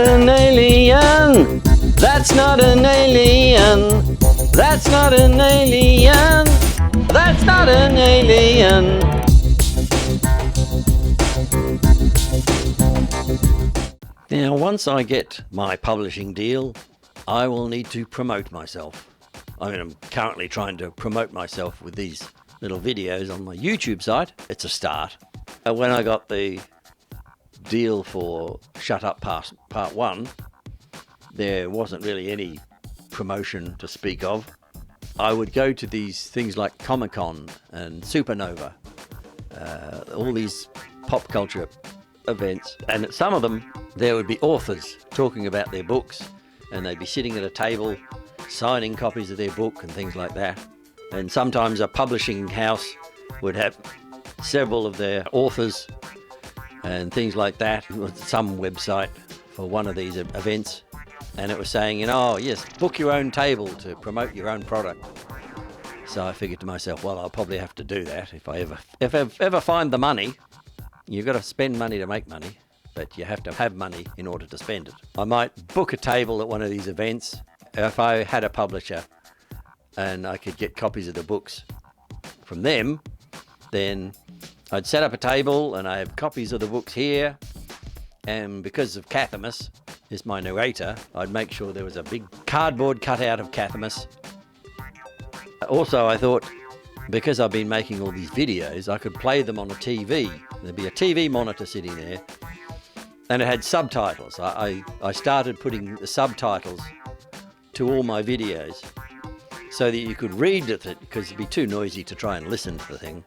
an alien. That's not an alien. That's not an alien. That's not an alien. Now, once I get my publishing deal, I will need to promote myself. I mean, I'm currently trying to promote myself with these little videos on my YouTube site. It's a start. When I got the deal for Shut Up Part 1, there wasn't really any promotion to speak of. I would go to these things like Comic-Con and Supernova, all these pop culture events, and at some of them there would be authors talking about their books, and they'd be sitting at a table signing copies of their book and things like that. And sometimes a publishing house would have several of their authors and things like that. Some website for one of these events, and it was saying, oh yes, book your own table to promote your own product. So I figured to myself, well, I'll probably have to do that if I ever find the money. You've got to spend money to make money, but you have to have money in order to spend it. I might book a table at one of these events. If I had a publisher and I could get copies of the books from them, then I'd set up a table and I have copies of the books here. And because of Cathamus is my narrator, I'd make sure there was a big cardboard cutout of Cathamus. Also, I thought, because I've been making all these videos, I could play them on a TV. There'd be a TV monitor sitting there, and it had subtitles. I started putting the subtitles to all my videos so that you could read it, because it'd be too noisy to try and listen to the thing.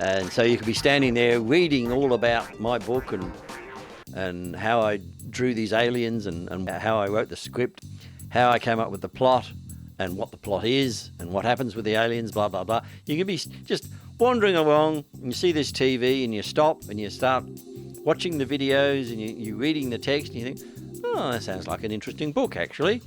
And so you could be standing there reading all about my book and how I drew these aliens and how I wrote the script, how I came up with the plot and what the plot is and what happens with the aliens, blah, blah, blah. You could be just wandering along and you see this TV and you stop and you start watching the videos and you're reading the text and you think, oh, that sounds like an interesting book, actually.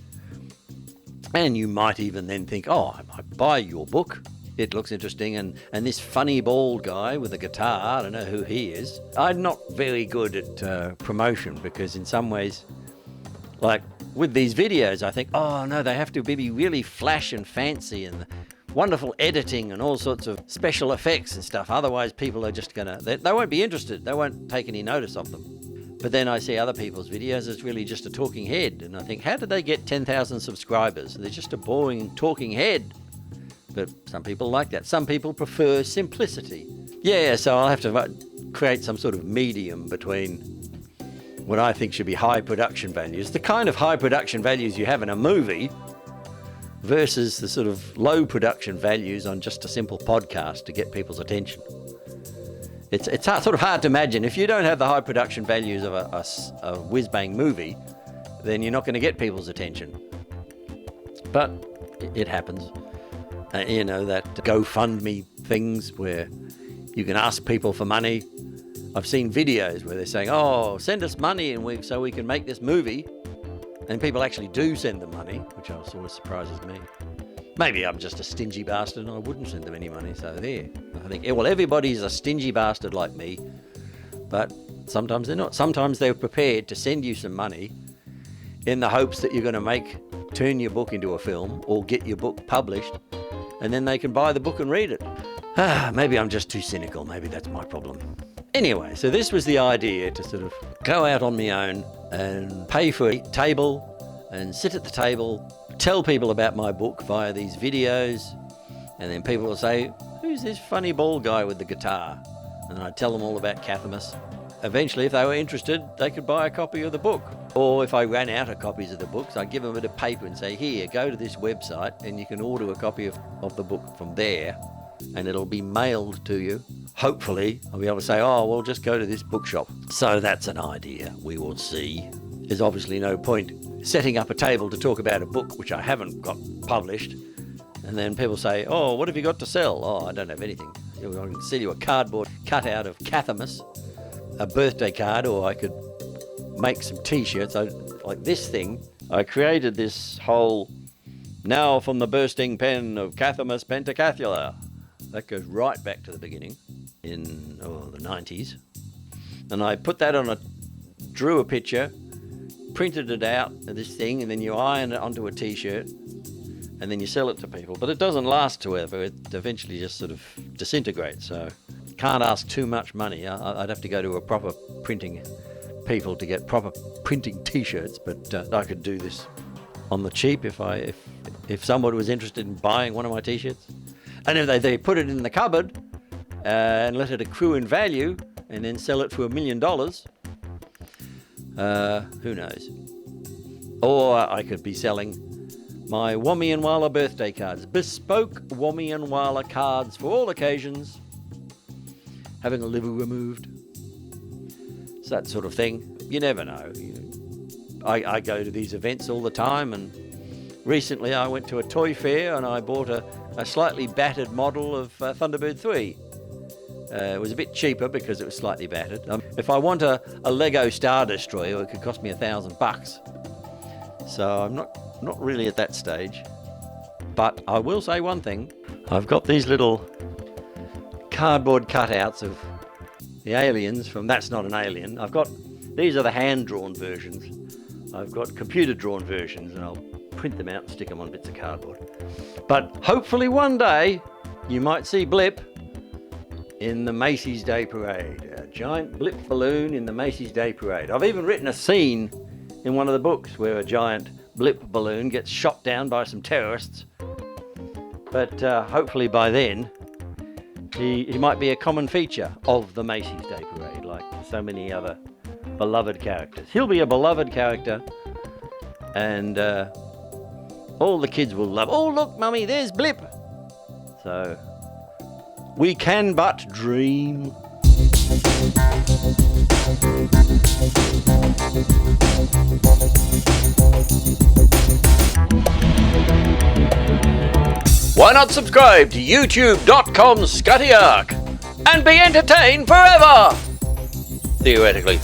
And you might even then think, oh, I might buy your book. It looks interesting. And this funny bald guy with a guitar, I don't know who he is. I'm not very good at promotion, because in some ways, like with these videos, I think, oh no, they have to be really flash and fancy and wonderful editing and all sorts of special effects and stuff. Otherwise, people are just they won't be interested. They won't take any notice of them. But then I see other people's videos, it's really just a talking head. And I think, how did they get 10,000 subscribers? They're just a boring talking head. But some people like that. Some people prefer simplicity. Yeah, so I'll have to create some sort of medium between what I think should be high production values, the kind of high production values you have in a movie, versus the sort of low production values on just a simple podcast to get people's attention. It's sort of hard to imagine. If you don't have the high production values of a whiz-bang movie, then you're not going to get people's attention. But it happens. That GoFundMe things where you can ask people for money. I've seen videos where they're saying, oh, send us money so we can make this movie. And people actually do send them money, which sort of surprises me. Maybe I'm just a stingy bastard and I wouldn't send them any money, so there. I think, well, everybody's a stingy bastard like me, but sometimes they're not. Sometimes they're prepared to send you some money in the hopes that you're going to turn your book into a film or get your book published, and then they can buy the book and read it. Maybe I'm just too cynical. Maybe that's my problem. Anyway, so this was the idea, to sort of go out on my own and pay for a table and sit at the table, tell people about my book via these videos, and then people will say, who's this funny bald guy with the guitar? And I'd tell them all about Cathamus. Eventually, if they were interested, they could buy a copy of the book. Or if I ran out of copies of the books, I'd give them a bit of paper and say, here, go to this website and you can order a copy of the book from there, and it'll be mailed to you. Hopefully, I'll be able to say, oh, well, just go to this bookshop. So that's an idea. We will see. There's obviously no point setting up a table to talk about a book which I haven't got published, and then people say, oh, what have you got to sell? Oh, I don't have anything. I can sell you a cardboard cutout of Cathamus, a birthday card, or I could make some t-shirts. Like this thing, I created this whole, now from the bursting pen of Cathamus Pentacatula. That goes right back to the beginning in the 90s. And I put that drew a picture, printed it out, this thing, and then you iron it onto a t-shirt, and then you sell it to people. But it doesn't last forever. It eventually just sort of disintegrates. So can't ask too much money. I'd have to go to a proper printing people to get proper printing t-shirts, but I could do this on the cheap if somebody was interested in buying one of my t-shirts. And if they put it in the cupboard and let it accrue in value and then sell it for $1 million, who knows? Or I could be selling my Wammy and Wala birthday cards, bespoke Wammy and Wala cards for all occasions, having a liver removed. It's that sort of thing. You never know. I go to these events all the time, and recently I went to a toy fair and I bought a slightly battered model of Thunderbird 3. It was a bit cheaper because it was slightly battered. If I want a Lego Star Destroyer, it could cost me $1,000. So I'm not really at that stage. But I will say one thing. I've got these little cardboard cutouts of the aliens from That's Not an Alien. These are the hand-drawn versions. I've got computer-drawn versions, and I'll print them out and stick them on bits of cardboard. But hopefully one day you might see Blip in the Macy's Day Parade. A giant Blip balloon in the Macy's Day Parade. I've even written a scene in one of the books where a giant Blip balloon gets shot down by some terrorists. But hopefully by then he might be a common feature of the Macy's Day Parade, like so many other beloved characters. He'll be a beloved character, and all the kids will love. Oh, look, Mummy, there's Blip. So we can but dream. Why not subscribe to youtube.com/ScuttyArk and be entertained forever? Theoretically.